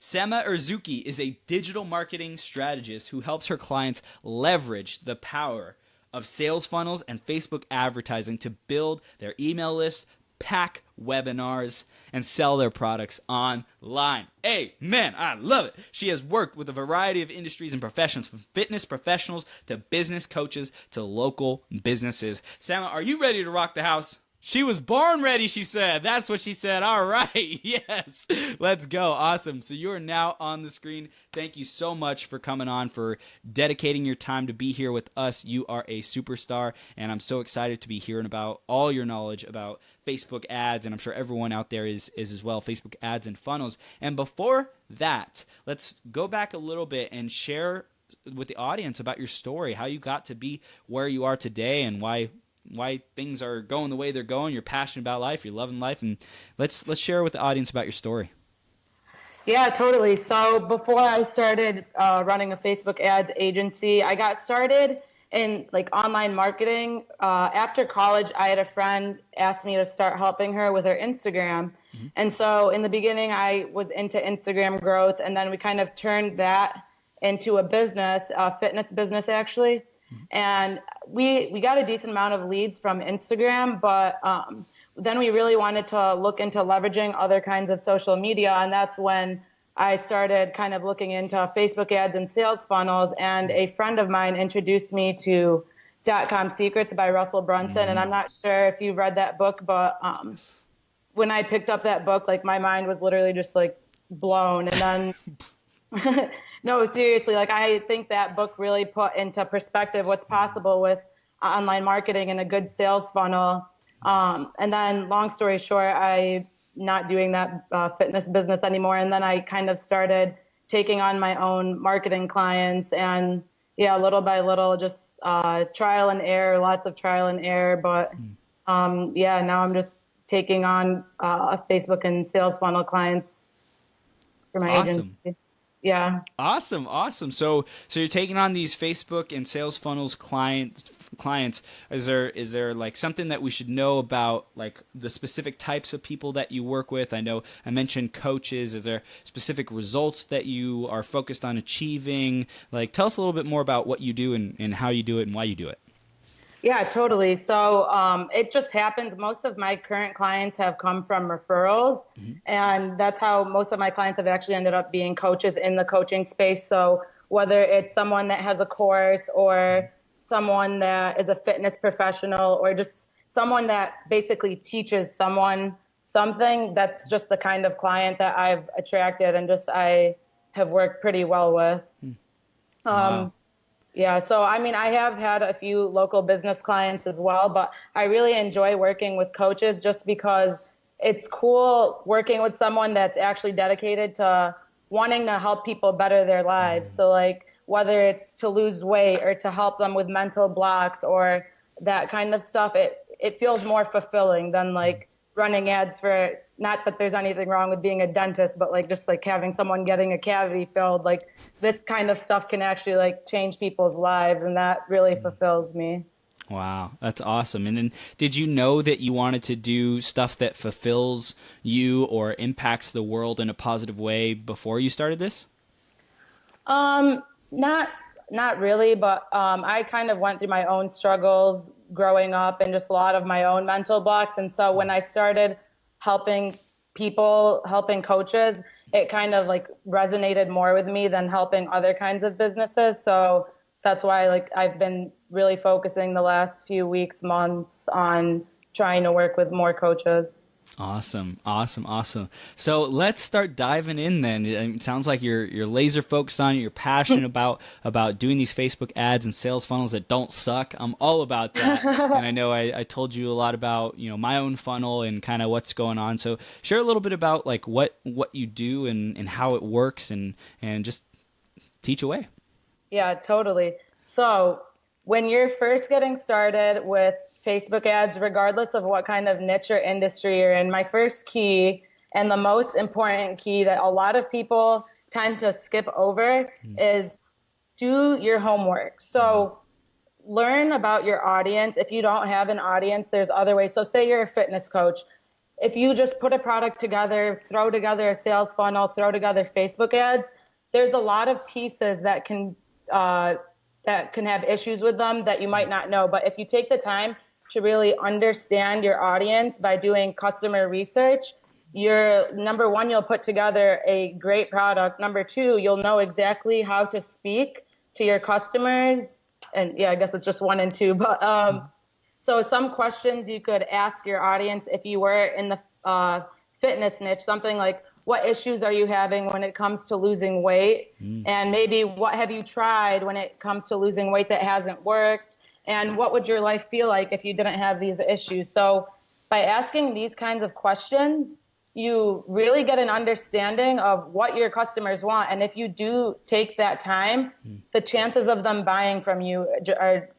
Sema Erzouki is a digital marketing strategist who helps her clients leverage the power of sales funnels and Facebook advertising to build their email list, pack webinars, and sell their products online. Amen. I love it. She has worked with a variety of industries and professions, from fitness professionals to business coaches to local businesses. Sema, are you ready to rock the house? She was born ready, she said. That's what she said. All right. Yes. Let's go. Awesome. So you are now on the screen. Thank you so much for coming on, for dedicating your time to be here with us. You are a superstar, and I'm so excited to be hearing about all your knowledge about Facebook ads, and I'm sure everyone out there is as well, Facebook ads and funnels. And before that, let's go back a little bit and share with the audience about your story, how you got to be where you are today, and why things are going the way they're going. You're passionate about life, you're loving life, and let's share with the audience about your story. Yeah, totally. So before I started running a Facebook ads agency, I got started in like online marketing. After college, I had a friend ask me to start helping her with her Instagram. Mm-hmm. And so in the beginning, I was into Instagram growth, and then we kind of turned that into a business, a fitness business actually. And we got a decent amount of leads from Instagram, but then we really wanted to look into leveraging other kinds of social media. And that's when I started kind of looking into Facebook ads and sales funnels. And a friend of mine introduced me to .com Secrets by Russell Brunson. Mm-hmm. And I'm not sure if you've read that book, but when I picked up that book, like my mind was literally just like blown. And then no, seriously, like I think that book really put into perspective what's possible with online marketing and a good sales funnel. And then long story short, I'm not doing that fitness business anymore. And then I kind of started taking on my own marketing clients, and yeah, little by little, just trial and error, lots of trial and error. But yeah, now I'm just taking on Facebook and sales funnel clients for my agency. Yeah. Awesome. So you're taking on these Facebook and sales funnels clients. Is there like something that we should know about, like the specific types of people that you work with? I know I mentioned coaches. Is there specific results that you are focused on achieving? Like, tell us a little bit more about what you do and how you do it and why you do it. Yeah, totally. So it just happens. Most of my current clients have come from referrals, mm-hmm. and that's how most of my clients have actually ended up being coaches in the coaching space. So whether it's someone that has a course, or someone that is a fitness professional, or just someone that basically teaches someone something, that's just the kind of client that I've attracted and just I have worked pretty well with. Wow. Yeah, so I mean, I have had a few local business clients as well, but I really enjoy working with coaches just because it's cool working with someone that's actually dedicated to wanting to help people better their lives. So like whether it's to lose weight or to help them with mental blocks or that kind of stuff, it feels more fulfilling than like running ads for, not that there's anything wrong with being a dentist, but like just like having someone getting a cavity filled, like this kind of stuff can actually like change people's lives, and that really fulfills me. Wow, that's awesome. And then did you know that you wanted to do stuff that fulfills you or impacts the world in a positive way before you started this? Not really, but I kind of went through my own struggles growing up and just a lot of my own mental blocks. And so when I started helping people, helping coaches, it kind of like resonated more with me than helping other kinds of businesses. So that's why like I've been really focusing the last few weeks, months on trying to work with more coaches. Awesome. So let's start diving in then. It sounds like you're laser focused on it. You're passionate about doing these Facebook ads and sales funnels that don't suck. I'm all about that. And I know I told you a lot about, my own funnel and kind of what's going on. So share a little bit about like what you do and how it works and just teach away. Yeah, totally. So when you're first getting started with Facebook ads, regardless of what kind of niche or industry you're in, my first key and the most important key that a lot of people tend to skip over is do your homework. So learn about your audience. If you don't have an audience, there's other ways. So say you're a fitness coach. if you just put a product together, throw together a sales funnel, throw together Facebook ads, there's a lot of pieces that can have issues with them that you might not know. But if you take the time to really understand your audience by doing customer research, number one, you'll put together a great product. Number two, you'll know exactly how to speak to your customers. And yeah, I guess it's just one and two, but so some questions you could ask your audience if you were in the fitness niche, something like, what issues are you having when it comes to losing weight? And maybe what have you tried when it comes to losing weight that hasn't worked? And what would your life feel like if you didn't have these issues? So by asking these kinds of questions, you really get an understanding of what your customers want. And if you do take that time, the chances of them buying from you are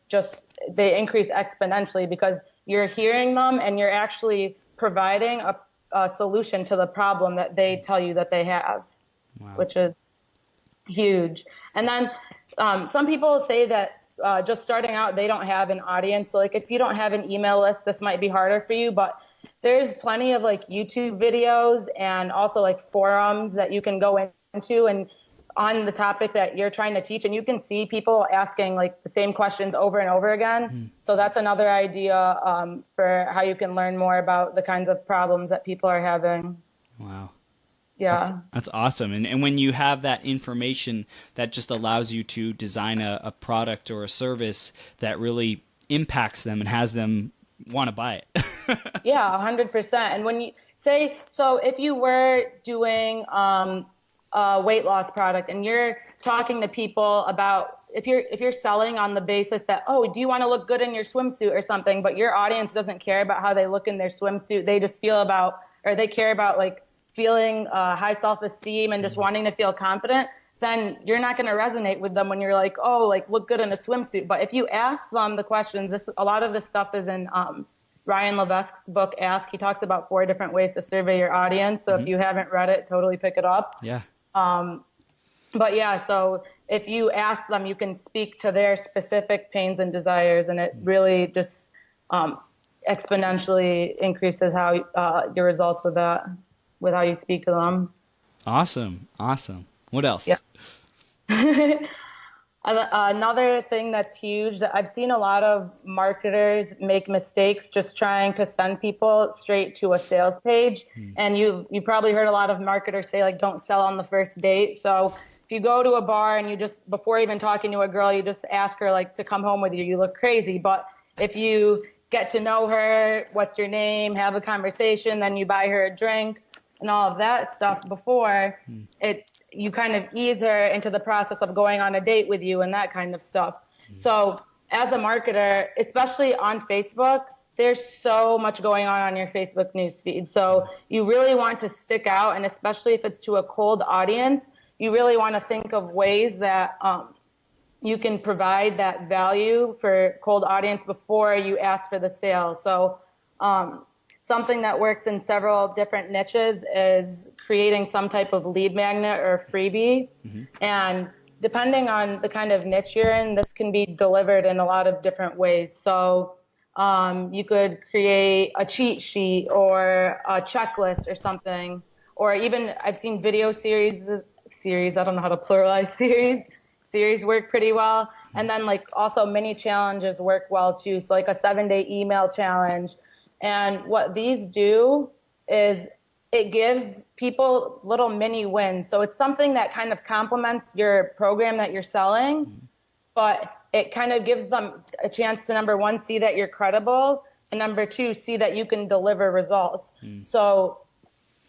they increase exponentially because you're hearing them and you're actually providing a solution to the problem that they tell you that they have, which is huge. And then some people say that just starting out, they don't have an audience. So like if you don't have an email list, this might be harder for you, but there's plenty of like YouTube videos and also like forums that you can go into and on the topic that you're trying to teach, and you can see people asking like the same questions over and over again. So that's another idea for how you can learn more about the kinds of problems that people are having. Wow. Yeah. That's awesome. And when you have that information, that just allows you to design a product or a service that really impacts them and has them want to buy it. Yeah, 100%. And when you say, so if you were doing a weight loss product and you're talking to people about, if you're selling on the basis that, oh, do you want to look good in your swimsuit or something, but your audience doesn't care about how they look in their swimsuit, they just they care about like feeling high self-esteem and just wanting to feel confident, then you're not going to resonate with them when you're like, oh, like look good in a swimsuit. But if you ask them the questions, a lot of this stuff is in Ryan Levesque's book, Ask. He talks about 4 different ways to survey your audience. So if you haven't read it, totally pick it up. Yeah. But yeah, so if you ask them, you can speak to their specific pains and desires, and it really just exponentially increases how your results with how you speak to them. Awesome. What else? Yeah. Another thing that's huge that I've seen a lot of marketers make mistakes just trying to send people straight to a sales page. And you probably heard a lot of marketers say like, don't sell on the first date. So if you go to a bar and you just, before even talking to a girl, you just ask her like to come home with you, you look crazy. But if you get to know her, what's your name, have a conversation, then you buy her a drink and all of that stuff before you kind of ease her into the process of going on a date with you and that kind of stuff. So as a marketer, especially on Facebook, there's so much going on your Facebook newsfeed. So you really want to stick out, and especially if it's to a cold audience, you really want to think of ways that you can provide that value for cold audience before you ask for the sale. So something that works in several different niches is creating some type of lead magnet or freebie. And depending on the kind of niche you're in, this can be delivered in a lot of different ways. So you could create a cheat sheet or a checklist or something, or even I've seen video series, I don't know how to pluralize series work pretty well. And then like also mini challenges work well too. So like a 7-day email challenge. And what these do is it gives people little mini wins. So it's something that kind of complements your program that you're selling, but it kind of gives them a chance to, number one, see that you're credible, and number two, see that you can deliver results. So,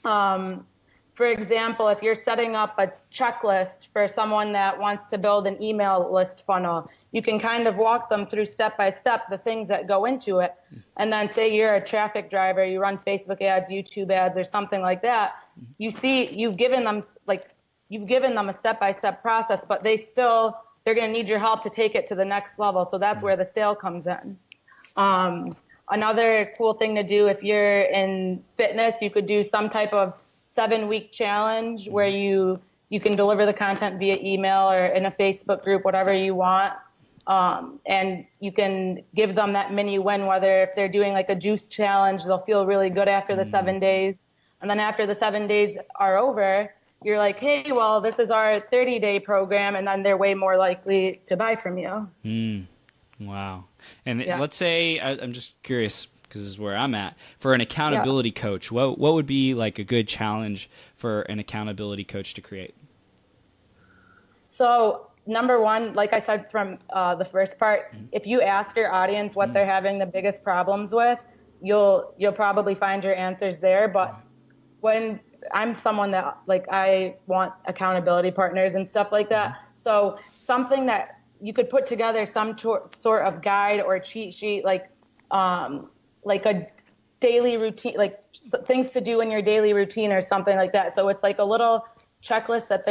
for example, if you're setting up a checklist for someone that wants to build an email list funnel, you can kind of walk them through step by step the things that go into it. And then say you're a traffic driver, you run Facebook ads, YouTube ads, or something like that. You see, you've given them a step by step process, but they're going to need your help to take it to the next level. So that's where the sale comes in. Another cool thing to do if you're in fitness, you could do some type of 7-week challenge where you can deliver the content via email or in a Facebook group, whatever you want. And you can give them that mini win, whether if they're doing like a juice challenge, they'll feel really good after the 7 days. And then after the 7 days are over, you're like, hey, well, this is our 30-day program. And then they're way more likely to buy from you. Wow. And let's say, I'm just curious, because this is where I'm at, for an accountability coach, what would be like a good challenge for an accountability coach to create? So number one, like I said from the first part, if you ask your audience what they're having the biggest problems with, you'll probably find your answers there. But when I'm someone that like I want accountability partners and stuff like that, so something that you could put together some sort of guide or cheat sheet, like a daily routine, like things to do in your daily routine or something like that. So it's like a little checklist that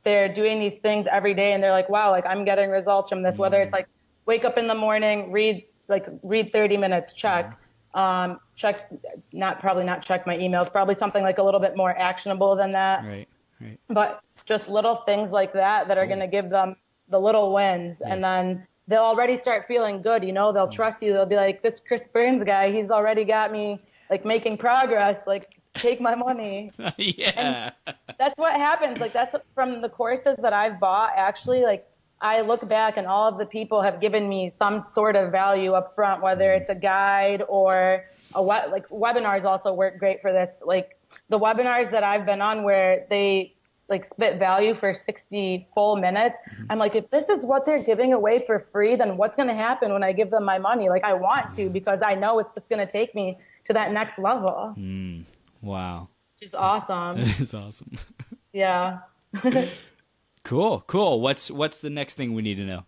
they're doing these things every day, and they're like, wow, like I'm getting results from this. Whether it's like wake up in the morning, read 30 minutes, check, probably not check my emails, probably something like a little bit more actionable than that. Right. But just little things like that are going to give them the little wins, and then they'll already start feeling good. They'll trust you. They'll be like, this Chris Burns guy, he's already got me like making progress. Like, take my money. Yeah. And that's what happens. Like, that's from the courses that I've bought. Actually, like, I look back and all of the people have given me some sort of value up front, whether it's a guide or webinars also work great for this. Like the webinars that I've been on where they like spit value for 60 full minutes. I'm like, if this is what they're giving away for free, then what's going to happen when I give them my money? Like I want to, because I know it's just going to take me to that next level. Wow. Which is awesome. That is awesome. Yeah. Cool. What's the next thing we need to know?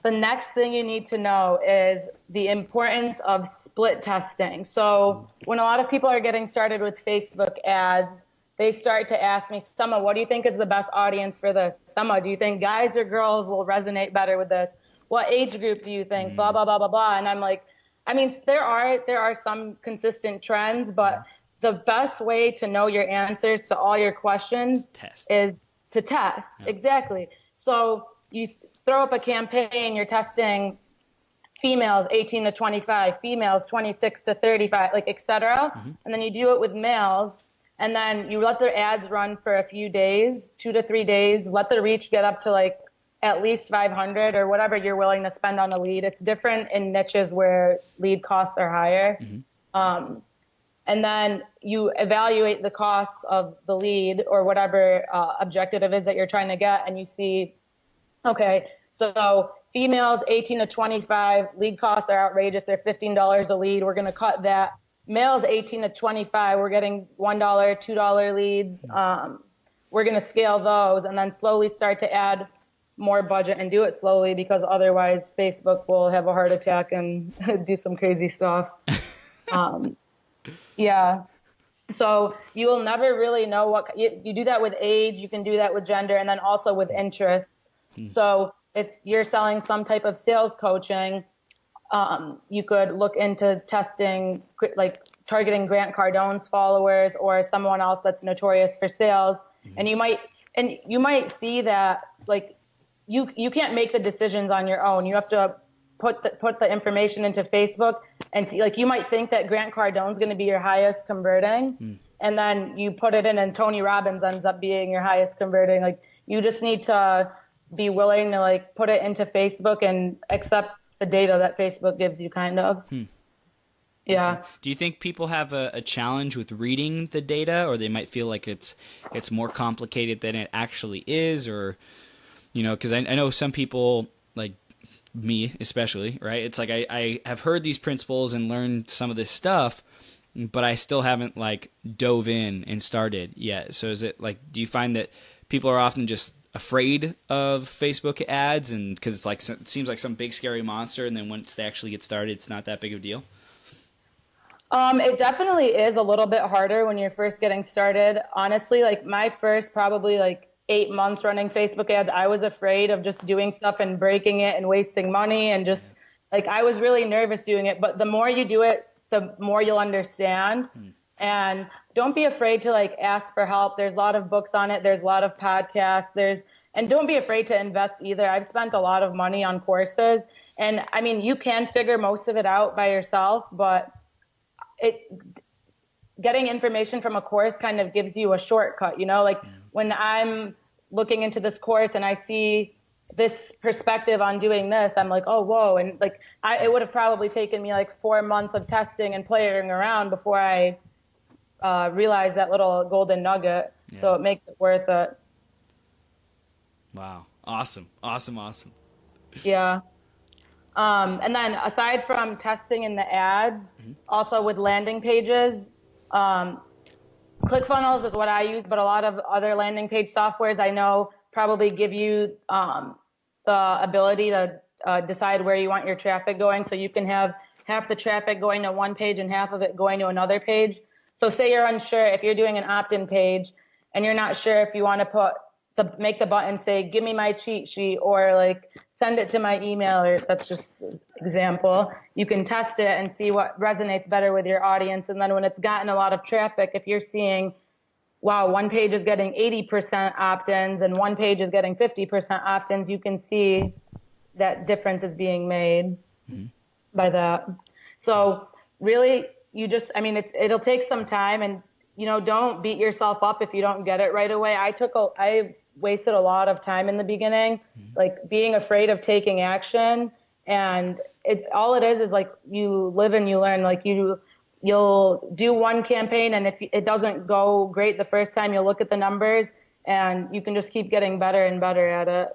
The next thing you need to know is the importance of split testing. So when a lot of people are getting started with Facebook ads, they start to ask me, Sema, what do you think is the best audience for this? Sema, do you think guys or girls will resonate better with this? What age group do you think? Blah, blah, blah, blah, blah. And I'm like, I mean, there are some consistent trends, but the best way to know your answers to all your questions is to test. Yeah. Exactly. So you throw up a campaign, you're testing females 18 to 25, females 26 to 35, like, et cetera. And then you do it with males. And then you let their ads run for a few days, 2 to 3 days, let the reach get up to like at least 500 or whatever you're willing to spend on a lead. It's different in niches where lead costs are higher. And then you evaluate the costs of the lead or whatever objective it is that you're trying to get. And you see, okay, so females 18 to 25, lead costs are outrageous. They're $15 a lead. We're going to cut that. Males 18 to 25, we're getting $1, $2 leads. We're going to scale those and then slowly start to add more budget and do it slowly, because otherwise Facebook will have a heart attack and do some crazy stuff. Yeah. So you will never really know what you do that with age. You can do that with gender, and then also with interests. So if you're selling some type of sales coaching, you could look into testing, like targeting Grant Cardone's followers or someone else that's notorious for sales. And you might see that like you can't make the decisions on your own. You have to put the information into Facebook and see, like, you might think that Grant Cardone's going to be your highest converting, and then you put it in and Tony Robbins ends up being your highest converting. Like, you just need to be willing to like put it into Facebook and accept the data that Facebook gives you, kind of. Yeah. Okay. Do you think people have a challenge with reading the data, or they might feel like it's more complicated than it actually is? Or, because I know some people, like me especially, right? It's like I have heard these principles and learned some of this stuff, but I still haven't like dove in and started yet. So is it like, do you find that people are often just afraid of Facebook ads, and because it's like, it seems like some big scary monster, and then once they actually get started, it's not that big of a deal? It definitely is a little bit harder when you're first getting started. Honestly, like my first probably like 8 months running Facebook ads, I was afraid of just doing stuff and breaking it and wasting money, and just like I was really nervous doing it. But the more you do it, the more you'll understand. And don't be afraid to like ask for help. There's a lot of books on it. There's a lot of podcasts. And don't be afraid to invest either. I've spent a lot of money on courses, and I mean, you can figure most of it out by yourself, but getting information from a course kind of gives you a shortcut, like when I'm looking into this course and I see this perspective on doing this, I'm like, oh, whoa. And like, it would have probably taken me like 4 months of testing and playing around before I realized that little golden nugget. Yeah. So it makes it worth it. Wow. Awesome. Awesome. Yeah. And then aside from testing in the ads, also with landing pages, ClickFunnels is what I use, but a lot of other landing page softwares I know probably give you the ability to decide where you want your traffic going. So you can have half the traffic going to one page and half of it going to another page. So say you're unsure if you're doing an opt-in page and you're not sure if you want to make the button say, give me my cheat sheet, or like send it to my email, or that's just an example. You can test it and see what resonates better with your audience. And then when it's gotten a lot of traffic, if you're seeing, wow, one page is getting 80% opt-ins and one page is getting 50% opt-ins, you can see that difference is being made by that. So really, it'll take some time, and, don't beat yourself up if you don't get it right away. I wasted a lot of time in the beginning, like being afraid of taking action. And all it is like you live and you learn. Like you'll do one campaign, and if it doesn't go great the first time, you'll look at the numbers and you can just keep getting better and better at it.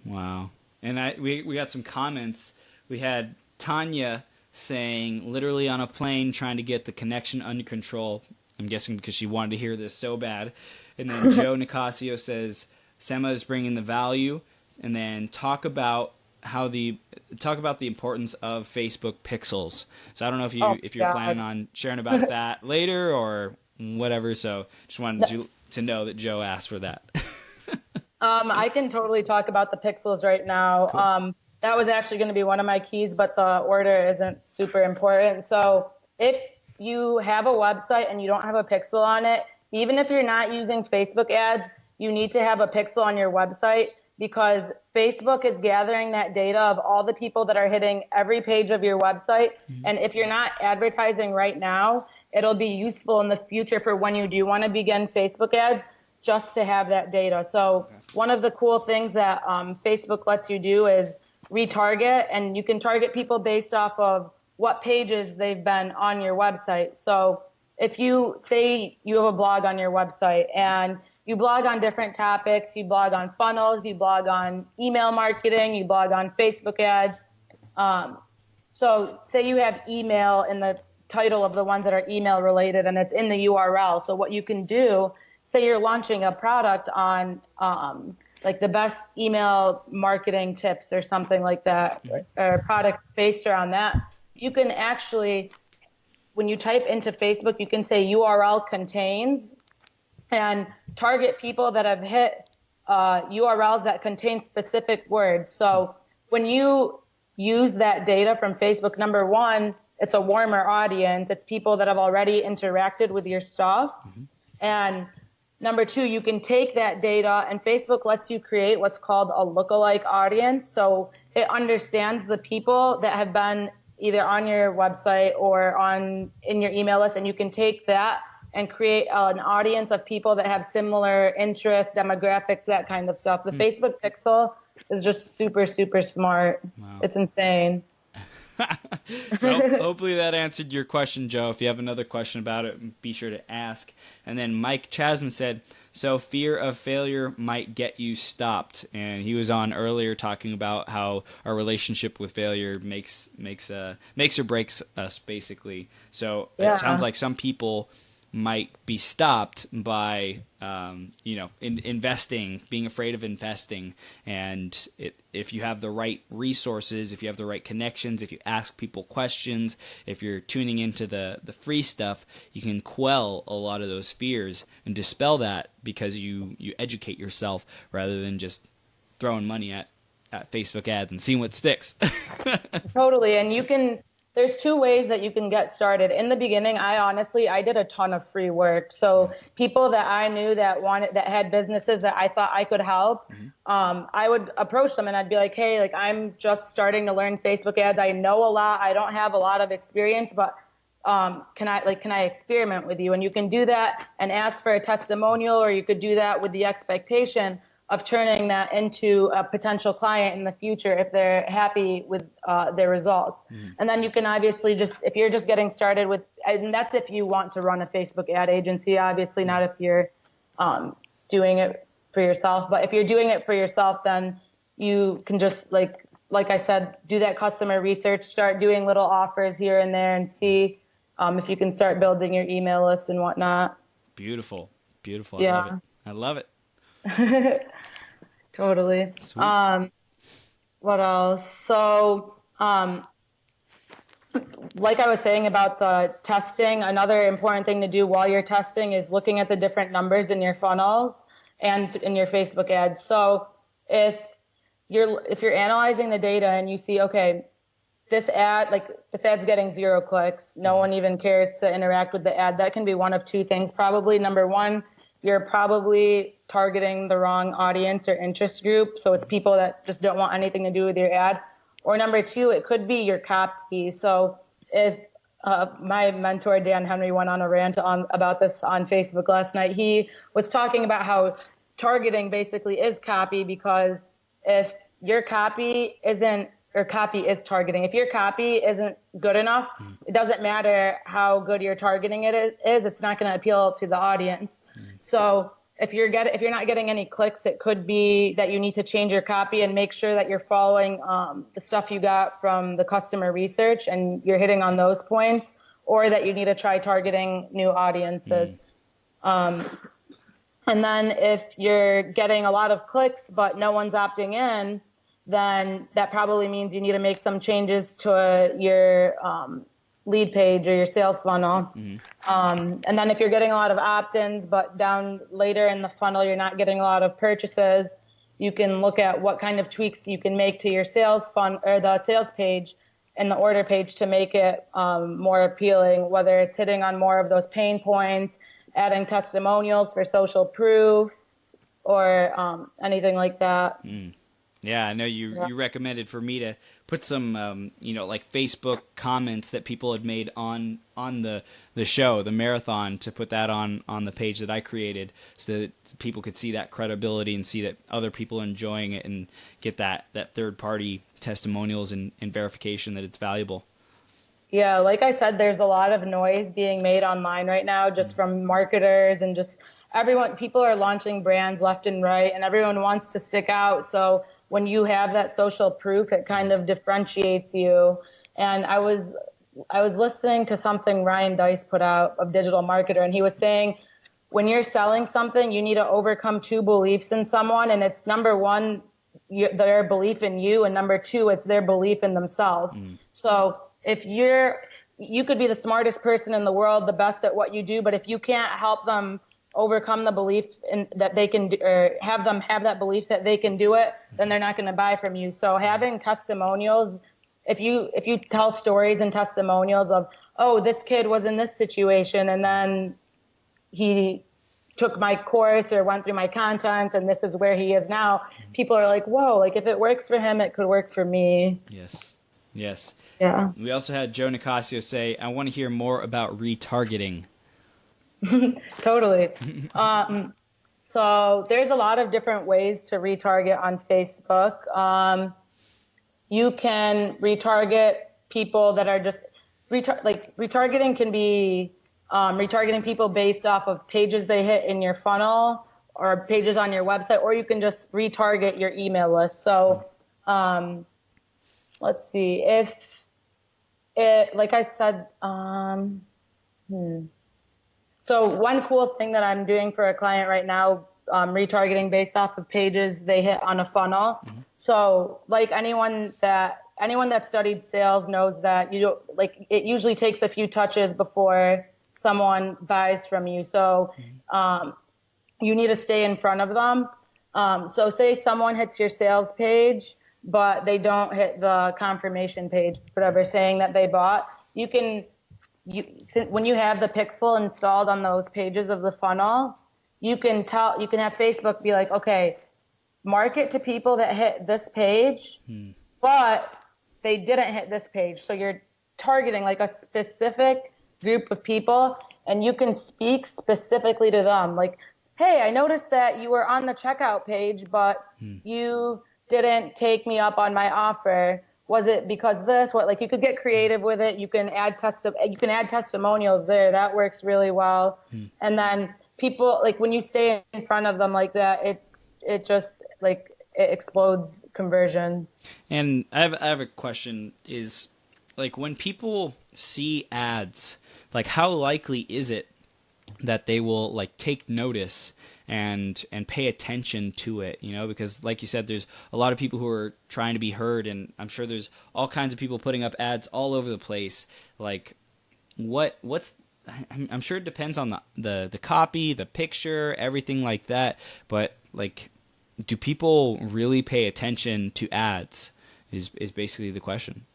Wow. And we got some comments. We had Tanya saying, literally on a plane trying to get the connection under control. I'm guessing because she wanted to hear this so bad. And then Joe Nicasio says, Sema is bringing the value. And then talk about the importance of Facebook pixels. So I don't know if you're planning on sharing about that later or whatever. So just wanted you to know that Joe asked for that. I can totally talk about the pixels right now. Cool. That was actually going to be one of my keys, but the order isn't super important. So if you have a website and you don't have a pixel on it, even if you're not using Facebook ads, you need to have a pixel on your website, because Facebook is gathering that data of all the people that are hitting every page of your website. And if you're not advertising right now, it'll be useful in the future for when you do want to begin Facebook ads, just to have that data. So one of the cool things that Facebook lets you do is retarget, and you can target people based off of what pages they've been on your website. So if you say you have a blog on your website and you blog on different topics, you blog on funnels, you blog on email marketing, you blog on Facebook ads. So say you have email in the title of the ones that are email related and it's in the URL. So what you can do, say you're launching a product on like the best email marketing tips or something like that, or a product based around that. You can actually, when you type into Facebook, you can say URL contains and target people that have hit URLs that contain specific words. So when you use that data from Facebook, number one, it's a warmer audience. It's people that have already interacted with your stuff. And number two, you can take that data, and Facebook lets you create what's called a lookalike audience. So it understands the people that have been either on your website or in your email list, and you can take that and create an audience of people that have similar interests, demographics, that kind of stuff. The Facebook pixel is just super, super smart. Wow. It's insane. So hopefully that answered your question, Joe. If you have another question about it, be sure to ask. And then Mike Chasm said, so fear of failure might get you stopped. And he was on earlier talking about how our relationship with failure makes or breaks us, basically. So It sounds like some people might be stopped by investing, being afraid of investing. And if you have the right resources, if you have the right connections, if you ask people questions, if you're tuning into the free stuff, you can quell a lot of those fears and dispel that, because you educate yourself rather than just throwing money at Facebook ads and seeing what sticks. Totally. And there's two ways that you can get started. In the beginning, I did a ton of free work. So people that I knew that had businesses that I thought I could help, I would approach them and I'd be like, hey, like I'm just starting to learn Facebook ads. I know a lot. I don't have a lot of experience, but can I experiment with you? And you can do that and ask for a testimonial, or you could do that with the expectation of turning that into a potential client in the future if they're happy with their results. And then you can obviously if you're just getting started with, and that's if you want to run a Facebook ad agency, obviously not if you're doing it for yourself. But if you're doing it for yourself, then you can just like I said, do that customer research, start doing little offers here and there and see if you can start building your email list and whatnot. Beautiful. Yeah. I love it. Totally. Sweet. What else? So, like I was saying about the testing, another important thing to do while you're testing is looking at the different numbers in your funnels and in your Facebook ads. So if you're analyzing the data and you see, okay, this ad's getting 0 clicks, no one even cares to interact with the ad, that can be one of two things probably. Number one, you're probably targeting the wrong audience or interest group. So it's people that just don't want anything to do with your ad. Or number two, it could be your copy. So if my mentor, Dan Henry, went on a rant about this on Facebook last night, he was talking about how targeting basically is copy, because if your copy is targeting. If your copy isn't good enough, it doesn't matter how good your targeting it is, it's not going to appeal to the audience. So if you're not getting any clicks, it could be that you need to change your copy and make sure that you're following the stuff you got from the customer research and you're hitting on those points, or that you need to try targeting new audiences. And then if you're getting a lot of clicks but no one's opting in, then that probably means you need to make some changes to your lead page or your sales funnel. And then if you're getting a lot of opt-ins, but down later in the funnel you're not getting a lot of purchases, you can look at what kind of tweaks you can make to your sales funnel or the sales page and the order page to make it more appealing, whether it's hitting on more of those pain points, adding testimonials for social proof, or anything like that. Yeah, I know you recommended for me to put some, like Facebook comments that people had made on the show, the marathon, to put that on the page that I created, so that people could see that credibility and see that other people are enjoying it and get that third-party testimonials and verification that it's valuable. Yeah, like I said, there's a lot of noise being made online right now just from marketers and just people are launching brands left and right, and everyone wants to stick out. So when you have that social proof, it kind of differentiates you. And I was listening to something Ryan Dice put out of Digital Marketer, and he was saying when you're selling something, you need to overcome two beliefs in someone, and it's number one, their belief in you, and number two, it's their belief in themselves. So if you could be the smartest person in the world, the best at what you do, but if you can't help them overcome the belief that they can, or have them have that belief that they can do it, then they're not going to buy from you. So having testimonials, if you tell stories and testimonials of, oh, this kid was in this situation and then he took my course or went through my content and this is where he is now, people are like, whoa, like if it works for him, it could work for me. Yes. Yeah. We also had Joe Nicasio say, I want to hear more about retargeting. Totally. So there's a lot of different ways to retarget on Facebook. You can retarget people that are just retargeting can be retargeting people based off of pages they hit in your funnel or pages on your website, or you can just retarget your email list. So let's see if it, like I said, So one cool thing that I'm doing for a client right now, retargeting based off of pages they hit on a funnel. So like anyone that studied sales knows that it usually takes a few touches before someone buys from you. So you need to stay in front of them. So say someone hits your sales page but they don't hit the confirmation page, whatever, saying that they bought, when you have the pixel installed on those pages of the funnel, you can have Facebook be like, okay, market to people that hit this page, but they didn't hit this page. So you're targeting like a specific group of people, and you can speak specifically to them. Like, hey, I noticed that you were on the checkout page, but you didn't take me up on my offer. Was it because this? What? Like, you could get creative with it. You can add testimonials there. That works really well. And then people, like, when you stay in front of them like that, it just like it explodes conversions. And I have a question: is like when people see ads, like how likely is it that they will like take notice and pay attention to it, you know? Because like you said, there's a lot of people who are trying to be heard, and I'm sure there's all kinds of people putting up ads all over the place. Like I'm sure it depends on the copy, the picture, everything like that, but like, do people really pay attention to ads is basically the question.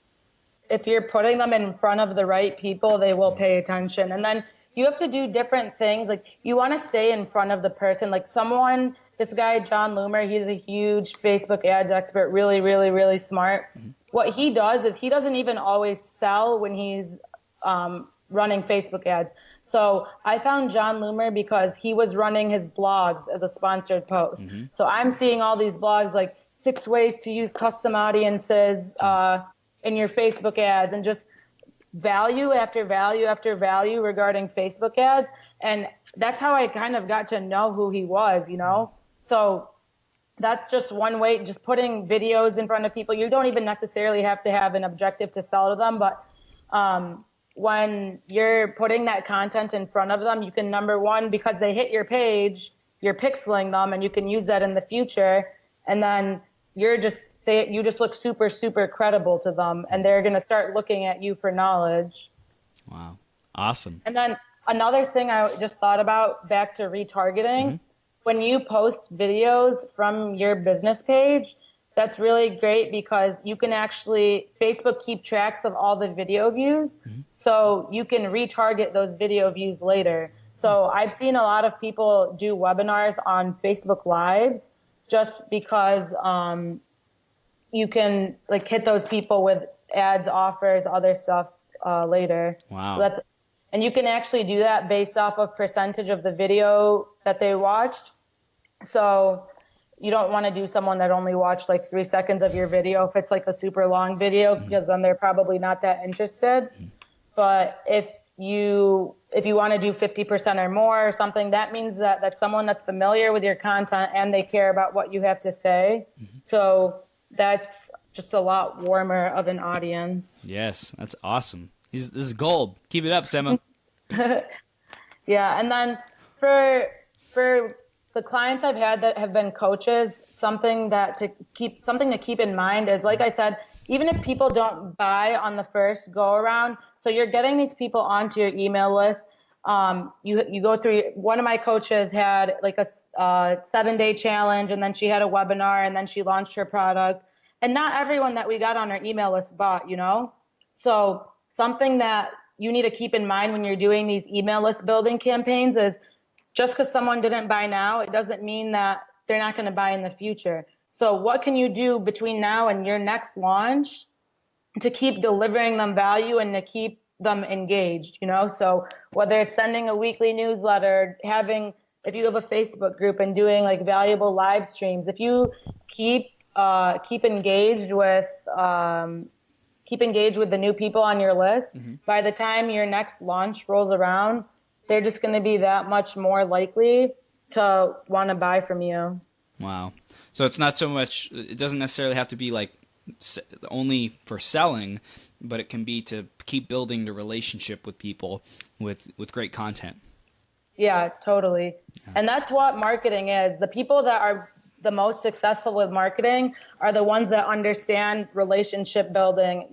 If you're putting them in front of the right people, they will pay attention. And then you have to do different things. Like, you want to stay in front of the person. Like, this guy, John Loomer, he's a huge Facebook ads expert, really, really, really smart. What he does is he doesn't even always sell when he's running Facebook ads. So I found John Loomer because he was running his blogs as a sponsored post. So I'm seeing all these blogs like 6 ways to use custom audiences in your Facebook ads, and just value after value after value regarding Facebook ads. And that's how I kind of got to know who he was, you know? So that's just one way, just putting videos in front of people. You don't even necessarily have to have an objective to sell to them, but when you're putting that content in front of them, you can, number one, because they hit your page, you're pixeling them, and you can use that in the future. And then you just look super, super credible to them, and they're going to start looking at you for knowledge. Wow. Awesome. And then another thing I just thought about, back to retargeting, when you post videos from your business page, that's really great because you can actually, Facebook keep tracks of all the video views, so you can retarget those video views later. So I've seen a lot of people do webinars on Facebook Lives just because you can like hit those people with ads, offers, other stuff later. Wow. So and you can actually do that based off of percentage of the video that they watched. So you don't want to do someone that only watched like 3 seconds of your video if it's like a super long video, because then they're probably not that interested. But if you want to do 50% or more or something, that means that that's someone that's familiar with your content and they care about what you have to say. So that's just a lot warmer of an audience. Yes, that's awesome. This is gold. Keep it up, Sema. Yeah, and then for the clients I've had that have been coaches, something to keep in mind is, like I said, even if people don't buy on the first go around, so you're getting these people onto your email list. You go through. One of my coaches had like a 7-day challenge, and then she had a webinar, and then she launched her product. And not everyone that we got on our email list bought, you know? So something that you need to keep in mind when you're doing these email list building campaigns is, just because someone didn't buy now, it doesn't mean that they're not going to buy in the future. So what can you do between now and your next launch to keep delivering them value and to keep them engaged, you know? So whether it's sending a weekly newsletter, if you have a Facebook group and doing like valuable live streams, if you keep engaged with the new people on your list, by the time your next launch rolls around, they're just going to be that much more likely to want to buy from you. Wow. So it's not so much, it doesn't necessarily have to be like only for selling, but it can be to keep building the relationship with people with great content. Yeah, totally. Yeah. And that's what marketing is. The people that are the most successful with marketing are the ones that understand relationship building.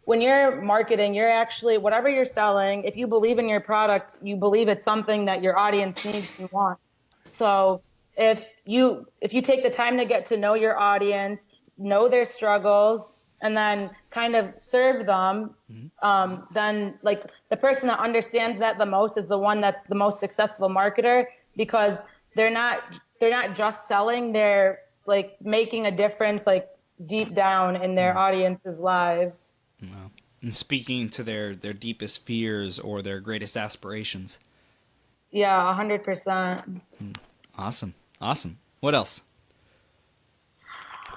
When you're marketing, you're actually, whatever you're selling, if you believe in your product, you believe it's something that your audience needs and wants. So if you take the time to get to know your audience, know their struggles, and then kind of serve them, then like the person that understands that the most is the one that's the most successful marketer, because they're not just selling, they're like making a difference like deep down in their audience's lives. Wow. And speaking to their deepest fears or their greatest aspirations. Yeah, 100%. Awesome. What else?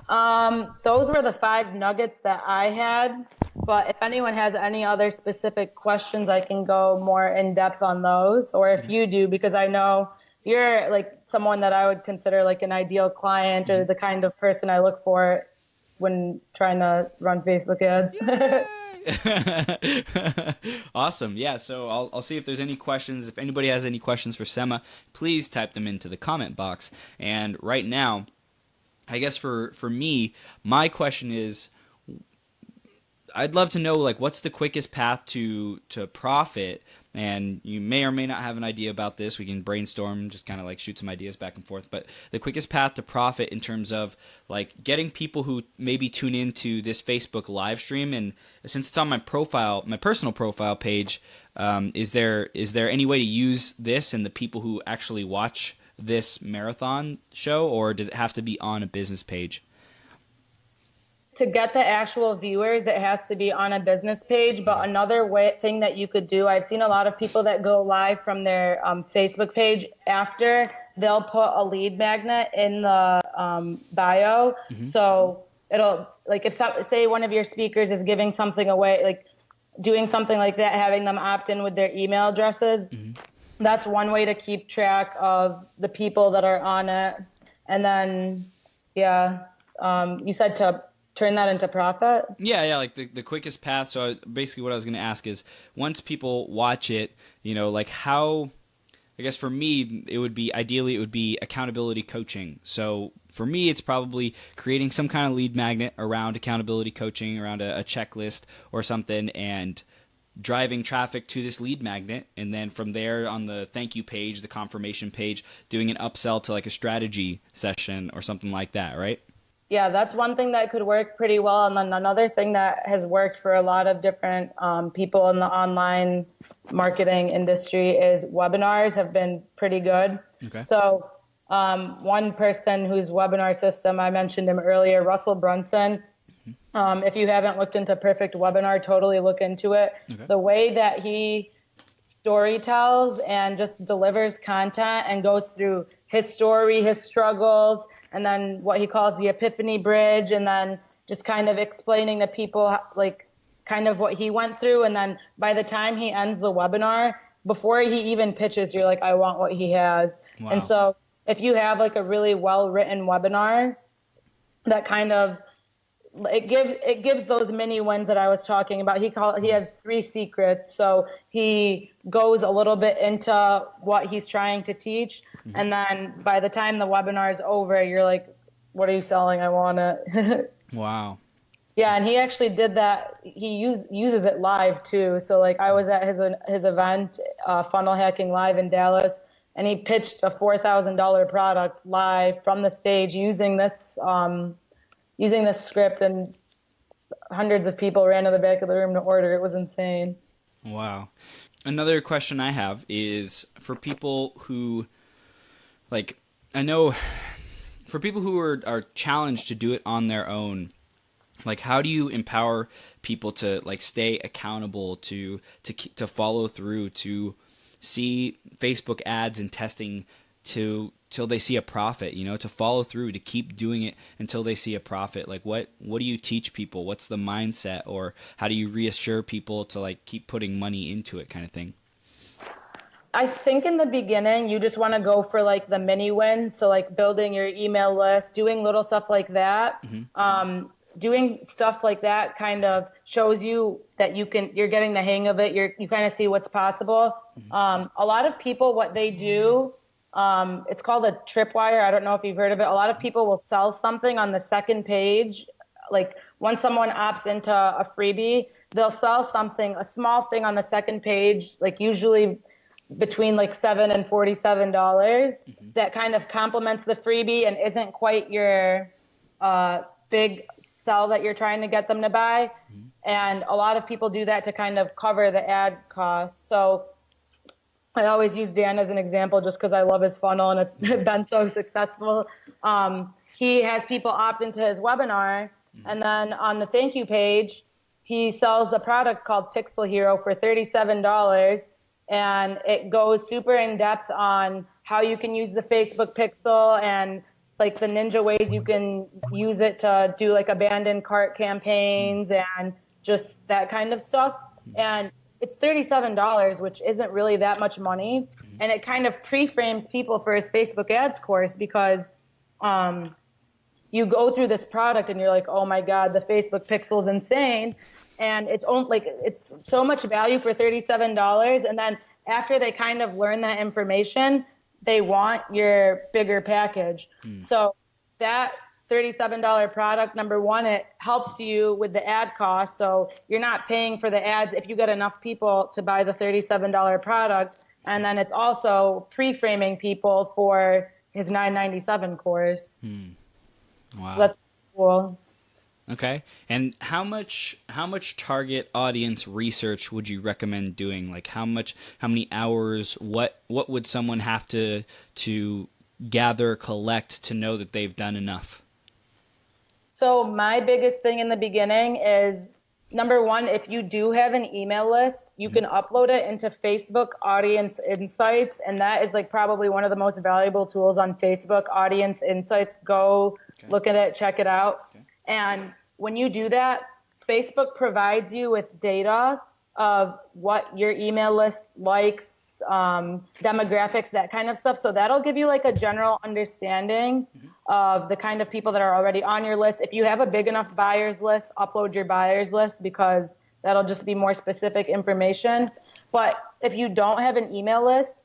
Those were the 5 nuggets that I had, but if anyone has any other specific questions, I can go more in depth on those, or if you do, because I know you're like someone that I would consider like an ideal client or the kind of person I look for when trying to run Facebook ads. Awesome. Yeah, so I'll see if there's any questions. If anybody has any questions for Sema, please type them into the comment box. And right now, I guess for me, my question is, I'd love to know like what's the quickest path to profit. And you may or may not have an idea about this. We can brainstorm, just kind of like shoot some ideas back and forth. But the quickest path to profit in terms of like getting people who maybe tune into this Facebook live stream, and since it's on my profile, my personal profile page, is there any way to use this and the people who actually watch this marathon show, or does it have to be on a business page? To get the actual viewers, it has to be on a business page. But another thing that you could do, I've seen a lot of people that go live from their Facebook page after, they'll put a lead magnet in the bio. So it'll, like if say one of your speakers is giving something away, like doing something like that, having them opt in with their email addresses, that's one way to keep track of the people that are on it. And then, you said to turn that into profit? Yeah, like the quickest path. So basically what I was going to ask is, once people watch it, like how, I guess for me, ideally it would be accountability coaching. So for me, it's probably creating some kind of lead magnet around accountability coaching, around a checklist or something, and driving traffic to this lead magnet. And then from there on the thank you page, the confirmation page, doing an upsell to like a strategy session or something like that, right? Yeah, that's one thing that could work pretty well. And then another thing that has worked for a lot of different people in the online marketing industry is webinars have been pretty good. Okay. So one person whose webinar system, I mentioned him earlier, Russell Brunson. If you haven't looked into Perfect Webinar, totally look into it. Okay. The way that he story tells and just delivers content and goes through his story, his struggles, and then what he calls the epiphany bridge, and then just kind of explaining to people like kind of what he went through. And then by the time he ends the webinar, before he even pitches, you're like, I want what he has. Wow. And so if you have like a really well-written webinar, that kind of, it gives those mini wins that I was talking about. He has 3 secrets. So he goes a little bit into what he's trying to teach. And then by the time the webinar is over, you're like, what are you selling? I want it. Wow. Yeah. And he actually did that. He uses it live too. So like I was at his event, Funnel Hacking Live in Dallas, and he pitched a $4,000 product live from the stage using this script, and hundreds of people ran to the back of the room to order. It was insane. Wow. Another question I have is for people who, like, I know for people who are challenged to do it on their own, like, how do you empower people to like stay accountable, to follow through, to see Facebook ads and testing till they see a profit, to follow through, to keep doing it until they see a profit? Like what do you teach people? What's the mindset, or how do you reassure people to like keep putting money into it, kind of thing? I think in the beginning, you just want to go for like the mini wins. So like building your email list, doing little stuff like that. Doing stuff like that kind of shows you that you're getting the hang of it. You kind of see what's possible. A lot of people, what they do, it's called a tripwire. I don't know if you've heard of it. A lot of people will sell something on the second page. Like when someone opts into a freebie, they'll sell something, a small thing on the second page, like usually between like $7 and $47, that kind of complements the freebie and isn't quite your big sell that you're trying to get them to buy. And a lot of people do that to kind of cover the ad costs. So I always use Dan as an example just because I love his funnel and it's been so successful. He has people opt into his webinar, and then on the thank you page, he sells a product called Pixel Hero for $37, and it goes super in depth on how you can use the Facebook Pixel and like the ninja ways you can use it to do like abandoned cart campaigns and just that kind of stuff. And it's $37, which isn't really that much money. And it kind of pre-frames people for his Facebook ads course because you go through this product and you're like, oh my God, the Facebook Pixel is insane. And it's it's so much value for $37. And then after they kind of learn that information, they want your bigger package. So that $37 product, number one, it helps you with the ad cost. So you're not paying for the ads if you get enough people to buy the $37 product. And then it's also pre-framing people for his $9.97 course. Wow. So that's cool. Okay. And how much target audience research would you recommend doing? Like how many hours, what would someone have to gather, collect to know that they've done enough? So my biggest thing in the beginning is, number one, if you do have an email list, you can upload it into Facebook Audience Insights. And that is like probably one of the most valuable tools on Facebook, Audience Insights. Go look at it, check it out. Okay. And when you do that, Facebook provides you with data of what your email list likes, demographics, that kind of stuff. So that'll give you like a general understanding of the kind of people that are already on your list. If you have a big enough buyers list, upload your buyers list because that'll just be more specific information. But if you don't have an email list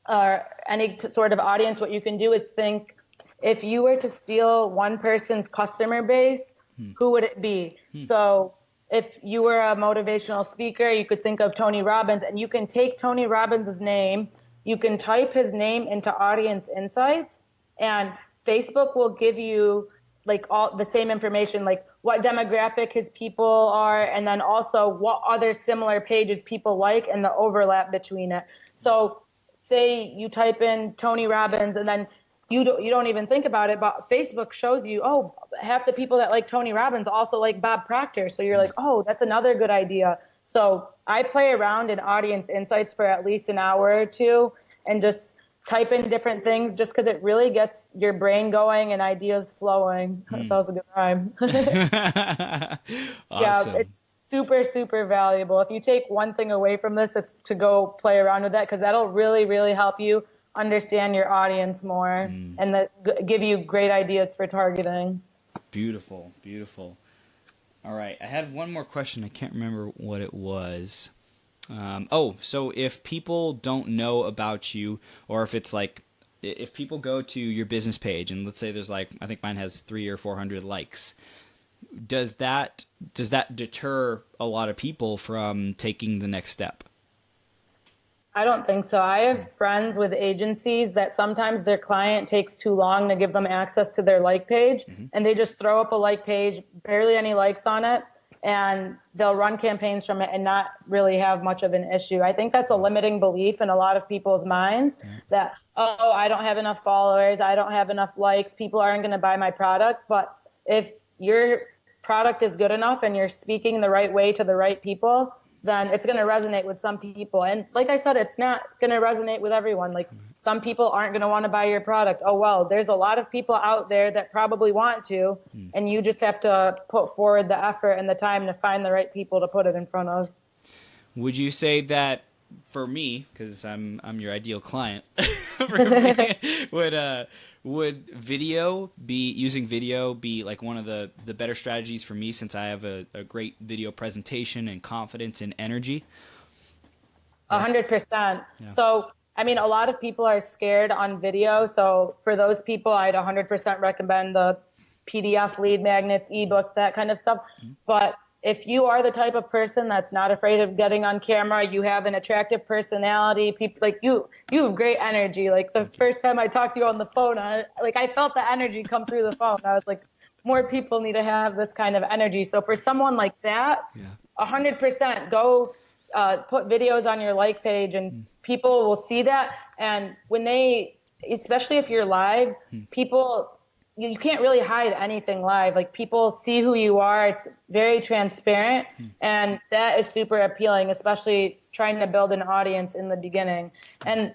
or any sort of audience, what you can do is think, if you were to steal one person's customer base, who would it be? So if you were a motivational speaker, you could think of Tony Robbins, and you can take Tony Robbins' name, you can type his name into Audience Insights, and Facebook will give you like all the same information, like what demographic his people are, and then also what other similar pages people like and the overlap between it. So say you type in Tony Robbins and then you don't even think about it, but Facebook shows you, oh, half the people that like Tony Robbins also like Bob Proctor. So you're like, oh, that's another good idea. So I play around in Audience Insights for at least an hour or two and just type in different things just because it really gets your brain going and ideas flowing. That was a good rhyme. Awesome. Yeah, it's super, super valuable. If you take one thing away from this, it's to go play around with that because that'll really, really help you understand your audience more and that give you great ideas for targeting. Beautiful, beautiful. All right, I had one more question. I can't remember what it was. So if people don't know about you, or if it's like, if people go to your business page and let's say there's like, I think mine has 300 or 400 likes, does that deter a lot of people from taking the next step? I don't think so. I have friends with agencies that sometimes their client takes too long to give them access to their like page, and they just throw up a like page, barely any likes on it, and they'll run campaigns from it and not really have much of an issue. I think that's a limiting belief in a lot of people's minds that, oh, I don't have enough followers, I don't have enough likes, people aren't going to buy my product. But if your product is good enough and you're speaking the right way to the right people, then it's going to resonate with some people. And like I said, it's not going to resonate with everyone. Like some people aren't going to want to buy your product. Oh, well, there's a lot of people out there that probably want to, and you just have to put forward the effort and the time to find the right people to put it in front of. Would you say that for me, because I'm your ideal client, for me, would using video be like one of the better strategies for me since I have a great video presentation and confidence and energy? 100%. So, I mean, a lot of people are scared on video. So for those people, I'd 100% recommend the PDF lead magnets, ebooks, that kind of stuff. But if you are the type of person that's not afraid of getting on camera, you have an attractive personality, people like you have great energy. Like the first time I talked to you on the phone, I felt the energy come through the phone. I was like, more people need to have this kind of energy. So for someone like that, 100% go put videos on your like page, and people will see that. And when they, especially if you're live, people, you can't really hide anything live. Like, people see who you are. It's very transparent, and that is super appealing, especially trying to build an audience in the beginning. And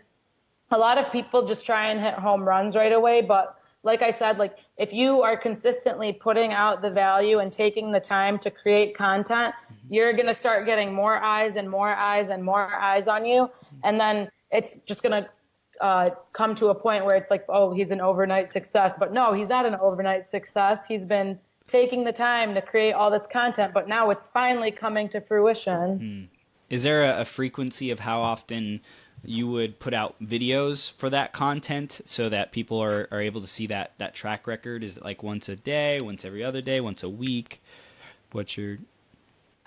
a lot of people just try and hit home runs right away, but like I said, like, if you are consistently putting out the value and taking the time to create content, you're going to start getting more eyes and more eyes and more eyes on you. And then it's just going to come to a point where it's like, oh, he's an overnight success. But no, he's not an overnight success. He's been taking the time to create all this content, but now it's finally coming to fruition. Is there a frequency of how often you would put out videos for that content so that people are able to see that track record? Is it like once a day, once every other day, once a week?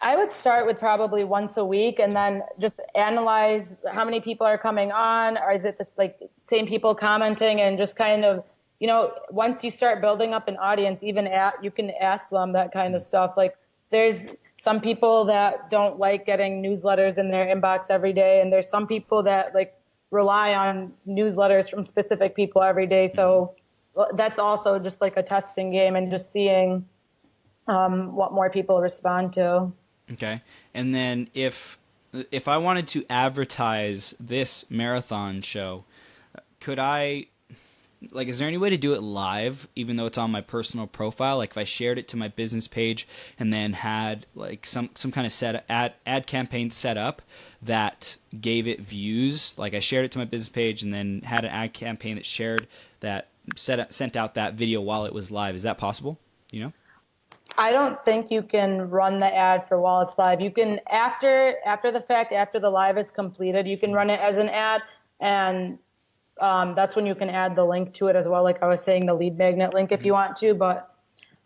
I would start with probably once a week, and then just analyze how many people are coming on, or is it this like same people commenting, and just kind of, once you start building up an audience, even you can ask them that kind of stuff. Like, there's some people that don't like getting newsletters in their inbox every day, and there's some people that like rely on newsletters from specific people every day. So that's also just like a testing game, and just seeing what more people respond to. Okay. And then if I wanted to advertise this marathon show, could I, like, is there any way to do it live, even though it's on my personal profile? Like, if I shared it to my business page and then had like some kind of ad campaign set up that gave it views, like I shared it to my business page and then had an ad campaign that shared that, sent out that video while it was live. Is that possible? I don't think you can run the ad for while it's live. You can, after the fact, after the live is completed, you can run it as an ad, and that's when you can add the link to it as well. Like I was saying, the lead magnet link if you want to, but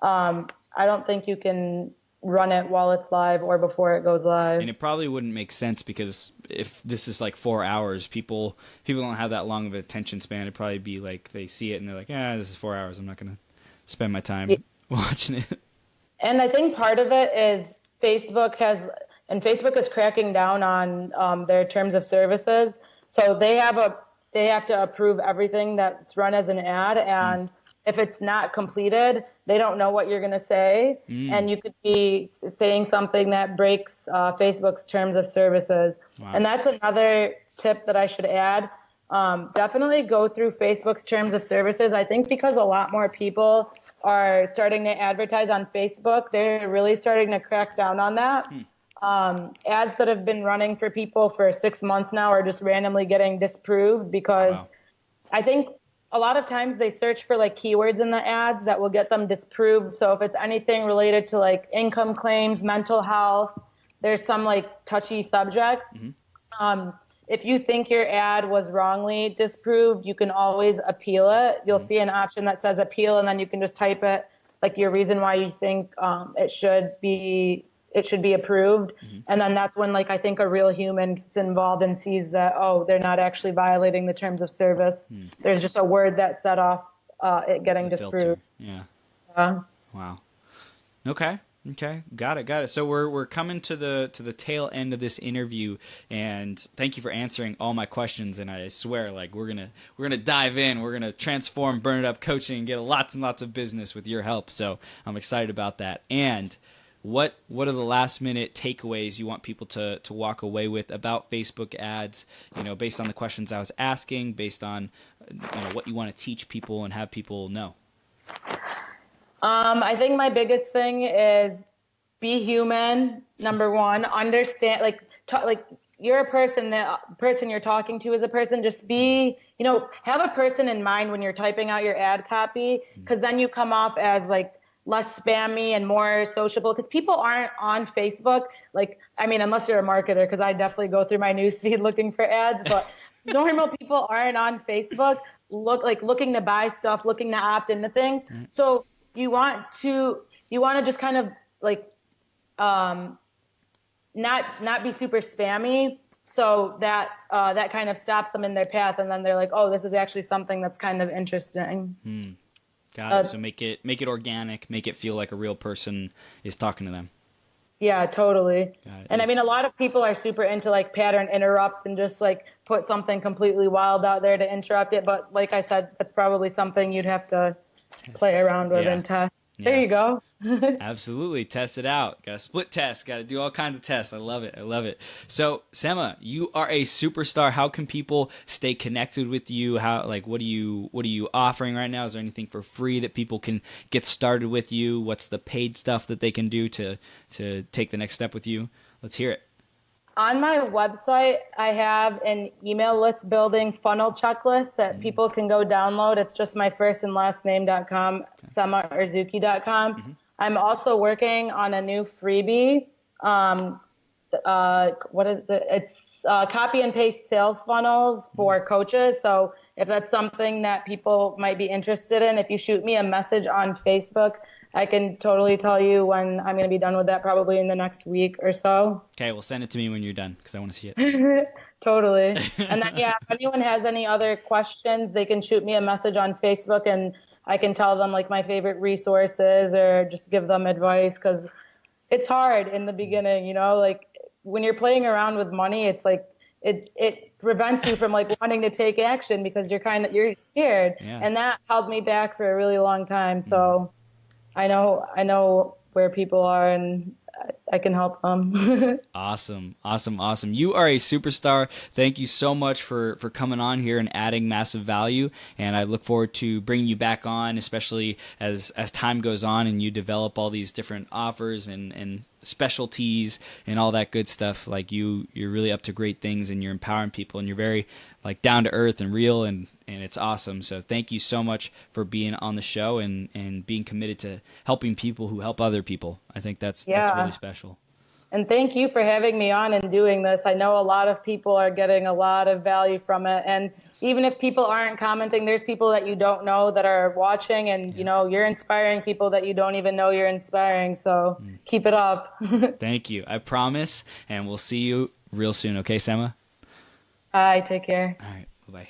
I don't think you can run it while it's live or before it goes live. And it probably wouldn't make sense, because if this is like 4 hours, people don't have that long of an attention span. It'd probably be like they see it and they're like, this is 4 hours. I'm not going to spend my time watching it. And I think part of it is Facebook is cracking down on their terms of services. So they have to approve everything that's run as an ad, and if it's not completed, they don't know what you're going to say, and you could be saying something that breaks Facebook's terms of services. Wow. And that's another tip that I should add. Definitely go through Facebook's terms of services. I think because a lot more people are starting to advertise on Facebook, they're really starting to crack down on that. Ads that have been running for people for 6 months now are just randomly getting disproved, because I think a lot of times they search for like keywords in the ads that will get them disproved. So if it's anything related to like income claims, mental health, there's some like touchy subjects. If you think your ad was wrongly disproved, you can always appeal it. You'll see an option that says appeal, and then you can just type it, like your reason why you think it should be approved. And then that's when, like, I think a real human gets involved and sees that, oh, they're not actually violating the terms of service. There's just a word that set off it getting disproved. Yeah. Wow. Okay. Got it. So we're coming to the tail end of this interview, and thank you for answering all my questions. And I swear, like, we're gonna dive in. We're gonna transform Burn It Up Coaching and get lots and lots of business with your help. So I'm excited about that. And what are the last minute takeaways you want people to walk away with about Facebook ads? Based on the questions I was asking, based on what you want to teach people and have people know. I think my biggest thing is be human. Number one, understand, you're a person, the person you're talking to is a person. Just be, have a person in mind when you're typing out your ad copy, because then you come off as like less spammy and more sociable, because people aren't on Facebook. Unless you're a marketer, because I definitely go through my newsfeed looking for ads, but normal people aren't on Facebook looking to buy stuff, looking to opt into things. So you want to just kind of not be super spammy, so that that kind of stops them in their path, and then they're like, oh, this is actually something that's kind of interesting. Got it. So make it organic, make it feel like a real person is talking to them. Yeah, totally. Got it. And I mean, a lot of people are super into like pattern interrupt and just like put something completely wild out there to interrupt it. But like I said, that's probably something you'd have to play around with and test. There you go. Absolutely. Test it out. Got to split test. Got to do all kinds of tests. I love it. I love it. So, Sema, you are a superstar. How can people stay connected with you? What are you offering right now? Is there anything for free that people can get started with you? What's the paid stuff that they can do to take the next step with you? Let's hear it. On my website, I have an email list building funnel checklist that people can go download. It's just my first and last name.com, Erzouki.com. I'm also working on a new freebie. What is it? It's copy and paste sales funnels for coaches. So if that's something that people might be interested in, if you shoot me a message on Facebook, I can totally tell you when I'm going to be done with that, probably in the next week or so. Okay, well, send it to me when you're done because I want to see it. Totally. And then, if anyone has any other questions, they can shoot me a message on Facebook and I can tell them like my favorite resources or just give them advice, because it's hard in the beginning, like when you're playing around with money, it's like it prevents you from like wanting to take action because you're scared. Yeah. And that held me back for a really long time. So I know where people are and I can help them. Awesome. You are a superstar. Thank you so much for coming on here and adding massive value. And I look forward to bringing you back on, especially as time goes on and you develop all these different offers and specialties and all that good stuff. Like you're really up to great things and you're empowering people and you're very like down to earth and real and it's awesome. So thank you so much for being on the show and being committed to helping people who help other people. I think that's really special. And thank you for having me on and doing this. I know a lot of people are getting a lot of value from it. And even if people aren't commenting, there's people that you don't know that are watching and, you're inspiring people that you don't even know you're inspiring. So keep it up. Thank you. I promise. And we'll see you real soon. Okay, Sema? Bye. Take care. All right. Bye-bye.